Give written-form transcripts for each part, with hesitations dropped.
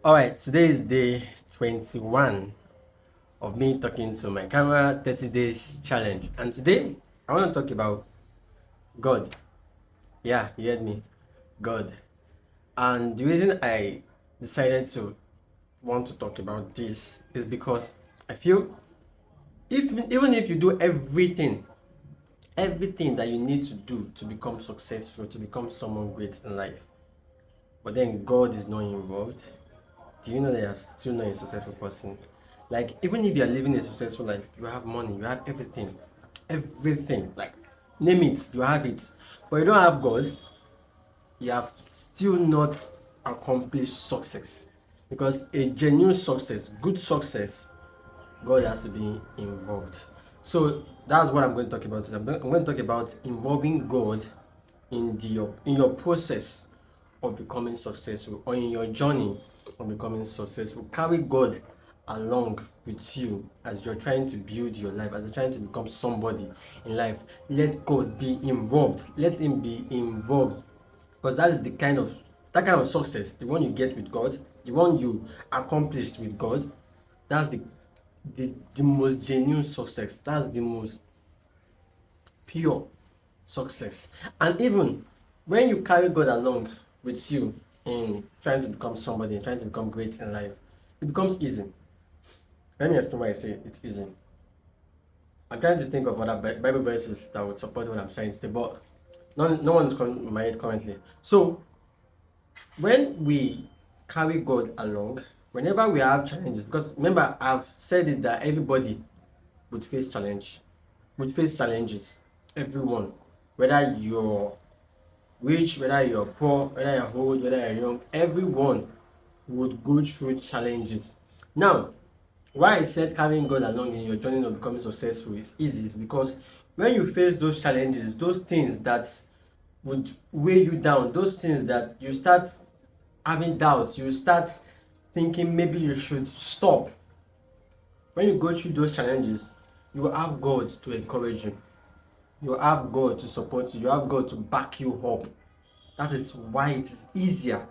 All right, today is day 21 of me talking to my camera 30 days challenge. And today I want to talk about God. Yeah, you heard me. God. And the reason I decided to want to talk about this is because I feel even if you do everything that you need to do to become successful, to become someone great in life, but then God is not involved, do you know that you're still not a successful person? Like, even if you're living a successful life, you have money, you have everything, like, name it, you have it. But you don't have God, you have still not accomplished success. Because a genuine success, good success, God has to be involved. So that's what I'm going to talk about today. I'm going to talk about involving God in your process of becoming successful, or in your journey of becoming successful. Carry God along with you as you're trying to build your life, as you're trying to become somebody in life. Let God be involved. Let Him be involved, because that kind of success, the one you get with God, the one you accomplished with God, that's the most genuine success. That's the most pure success. And even when you carry God along with you in trying to become somebody, in trying to become great in life, it becomes easy. Let me explain why I say it's easy. I'm trying to think of other Bible verses that would support what I'm trying to say, but no one is coming to my head currently. So when we carry God along, whenever we have challenges, because remember I've said it that everybody would face challenges. Everyone, whether you're rich, whether you're poor, whether you're old, whether you're young, everyone would go through challenges. Now, why I said carrying God along in your journey of becoming successful is easy is because when you face those challenges, those things that would weigh you down, those things that you start having doubts, you start thinking maybe you should stop. When you go through those challenges, you will have God to encourage you. You have God to support you. You have God to back you up. That is why it is easier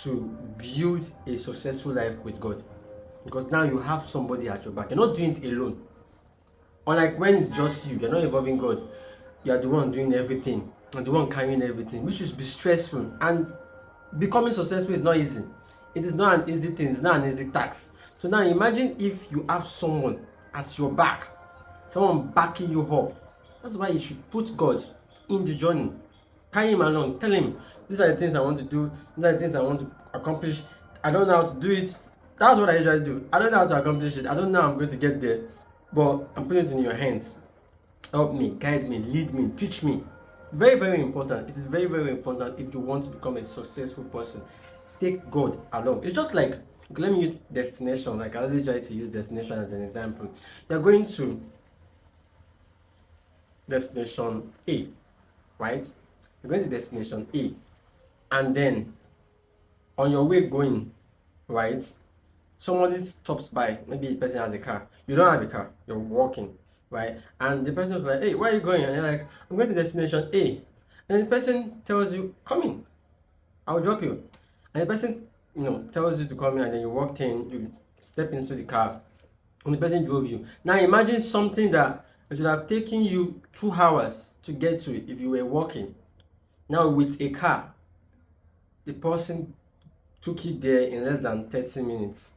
to build a successful life with God. Because now you have somebody at your back. You're not doing it alone. Unlike when it's just you, you're not involving God. You're the one doing everything. And the one carrying everything, which is be stressful. And becoming successful is not easy. It is not an easy thing, it's not an easy task. So now imagine if you have someone at your back, someone backing you up. That's why you should put God in the journey. Carry him along. Tell him, these are the things I want to do, these are the things I want to accomplish. I don't know how to do it. That's what I usually do. I don't know how to accomplish it. I don't know how I'm going to get there. But I'm putting it in your hands. Help me, guide me, lead me, teach me. Very, very important. It is very, very important if you want to become a successful person. Take God along. It's just like, okay, let me use destination. Like I always try to use destination as an example. You're going to destination A, right? You're going to destination A, and then on your way going, right? Somebody stops by. Maybe the person has a car. You don't have a car. You're walking, right? And the person is like, "Hey, where are you going?" And you're like, "I'm going to destination A." And the person tells you, "Come in. I'll drop you." And the person, tells you to come in, and then you walked in. You step into the car, and the person drove you. Now imagine something that should have taken you 2 hours to get to if you were walking. Now with a car, the person took it there in less than 30 minutes.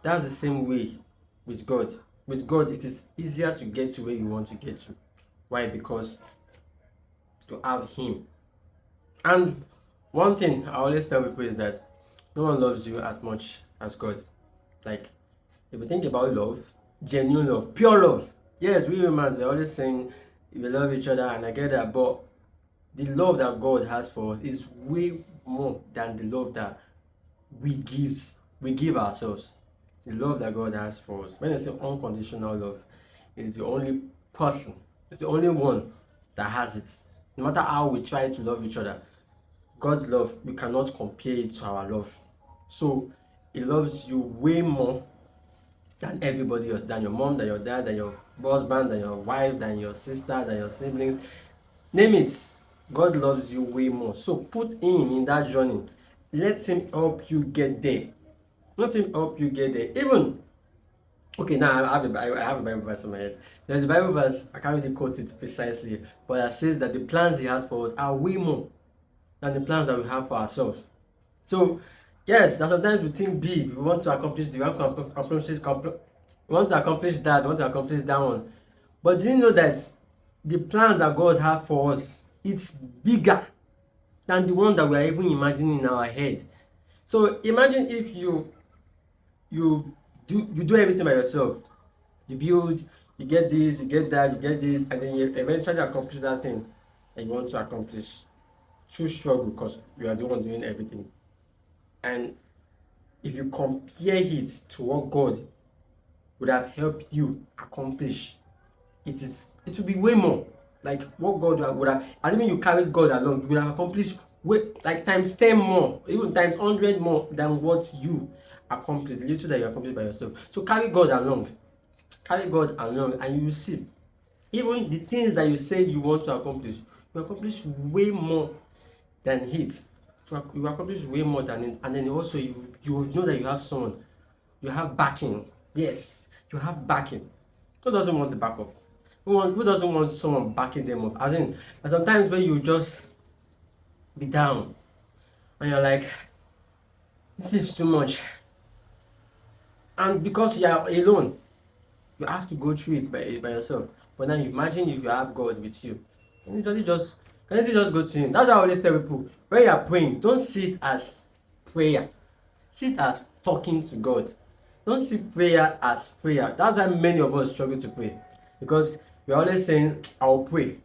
That's the same way with God. With God, it is easier to get to where you want to get to. Why? Because you have Him. And one thing I always tell people is that no one loves you as much as God. Like, if you think about love, genuine love, pure love. Yes, we humans, we're always saying we love each other, and I get that, but the love that God has for us is way more than the love that we give ourselves. The love that God has for us, when I say unconditional love, is the only person, it's the only one that has it. No matter how we try to love each other, God's love, we cannot compare it to our love. So He loves you way more than everybody else, than your mom, than your dad, than your husband, than your wife, than your sister, than your siblings. Name it. God loves you way more. So put Him in that journey. Let Him help you get there. Let him help you get there. Even okay, now I have a Bible verse in my head. There's a Bible verse, I can't really quote it precisely, but that says that the plans he has for us are way more than the plans that we have for ourselves. So, yes, that sometimes we think big, we want to accomplish the, we want to we want to accomplish that, we want to accomplish that one. But do you know that the plans that God has for us, it's bigger than the one that we are even imagining in our head. So imagine if you do everything by yourself. You build, you get this, you get that, you get this, and then you eventually accomplish that thing that you want to accomplish through struggle because you are the one doing everything. And if you compare it to what God would have helped you accomplish, it will be way more. Like what God would have, I mean, you carried God along, you would have accomplished way like times 10 more, even times 100 more than what you accomplished, the little that you accomplished by yourself. So carry God along, and you will see even the things that you say you want to accomplish, you accomplish way more than it. You accomplish way more than it, and then also you know that you have someone, you have backing. Yes, you have backing. Who doesn't want the backup? Who doesn't want someone backing them up? As in, sometimes when you just be down and you're like, this is too much, and because you are alone, you have to go through it by yourself. But now imagine if you have God with you. Can you just go to him? That's why I always tell people, when you are praying, don't see it as prayer. See it as talking to God. Don't see prayer as prayer. That's why many of us struggle to pray. Because we're always saying, I will pray.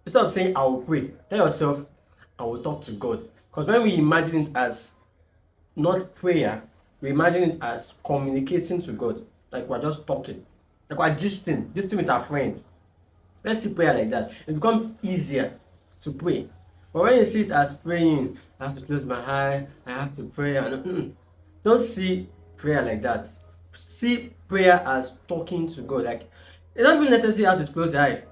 Instead of saying, I will pray, tell yourself, I will talk to God. Because when we imagine it as not prayer, we imagine it as communicating to God. Like we're just talking. Like we're gisting with our friend. Let's see prayer like that. It becomes easier to pray. But when you see it as praying, I have to close my eye, I have to pray, and don't see prayer like that. See prayer as talking to God. Like it's not even necessary you have to close your eye.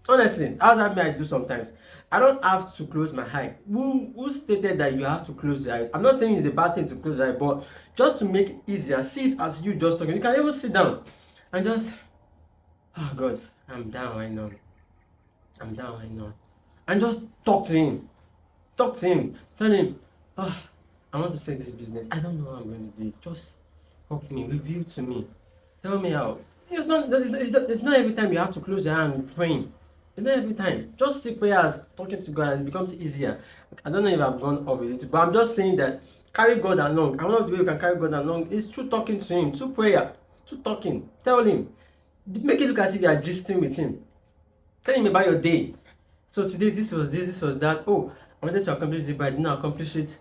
Honestly, how's that me I do sometimes? I don't have to close my eye. Who stated that you have to close your eyes? I'm not saying it's a bad thing to close your eye, but just to make it easier, see it as you just talking. You can even sit down and just, oh God, I'm down, I know. I'm down, I know. And just talk to him. Talk to him. Tell him, oh, I want to start this business. I don't know how I'm going to do it. Just help me, reveal to me. Tell me how. It's not every time you have to close your hand praying. It's not every time. Just see prayers, talking to God, and it becomes easier. I don't know if I've gone off with it, but I'm just saying that carry God along. And one of the way you can carry God along is through talking to him, through prayer, through talking. Tell him. Make it look as if you are gisting with him. Tell him about your day. So today this was that. Oh, I wanted to accomplish it, but I did not accomplish it.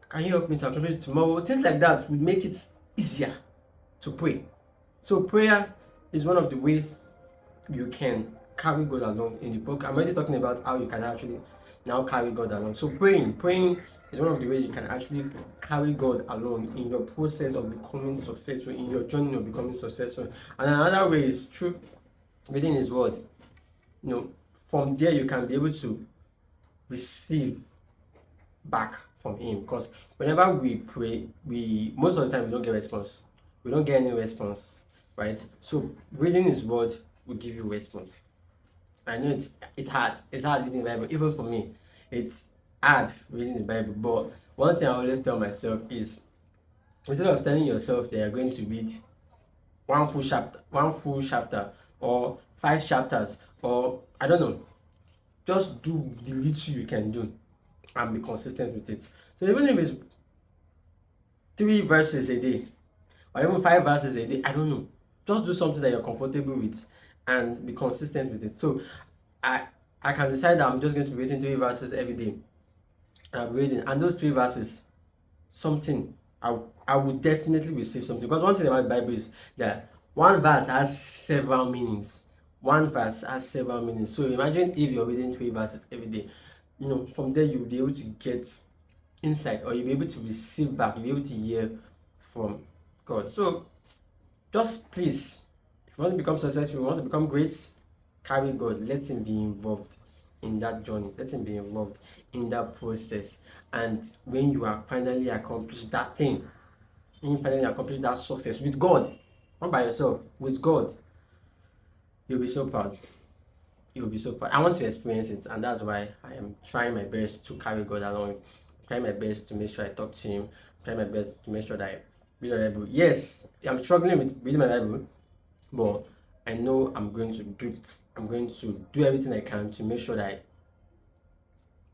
Can you help me to accomplish it tomorrow? Things like that would make it easier to pray. So prayer is one of the ways you can carry God along in the book. I'm already talking about how you can actually now carry God along. So praying is one of the ways you can actually carry God along in your process of becoming successful, in your journey of becoming successful. And another way is through reading His Word. From there you can be able to receive back from him, because whenever we pray, we most of the time we don't get response. We don't get any response, right? So reading his word will give you response. I know it's hard. It's hard reading the Bible. Even for me, it's hard reading the Bible. But one thing I always tell myself is, instead of telling yourself that you're going to read one full chapter, or 5 chapters, or I don't know, just do the little you can do and be consistent with it. So even if it's 3 verses a day, or even 5 verses a day, I don't know, just do something that you're comfortable with and be consistent with it. So I can decide that I'm just going to be reading 3 verses every day, and I'm reading, and those 3 verses, something I would definitely receive something. Because one thing about the Bible is that one verse has several meanings. One verse has several meanings. So imagine if you're reading 3 verses every day. From there you'll be able to get insight, or you'll be able to receive back, you'll be able to hear from God. So just please, if you want to become successful, you want to become great, carry God. Let him be involved in that journey. Let him be involved in that process. And when you are finally accomplished that thing, when you finally accomplish that success with God, not by yourself, with God, you'll be so proud. You'll be so proud. I want to experience it, and that's why I am trying my best to carry God along. Trying my best to make sure I talk to Him. Trying my best to make sure that I read the Bible. Yes, I'm struggling with reading my Bible, but I know I'm going to do it. I'm going to do everything I can to make sure that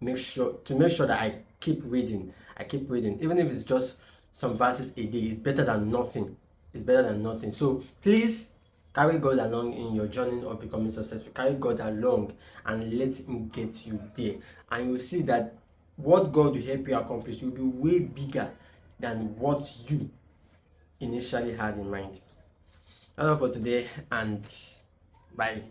I keep reading. I keep reading, even if it's just some verses a day. It's better than nothing. It's better than nothing. So please carry God along in your journey of becoming successful. Carry God along and let Him get you there, and you'll see that what God will help you accomplish will be way bigger than what you initially had in mind. That's all for today, and bye.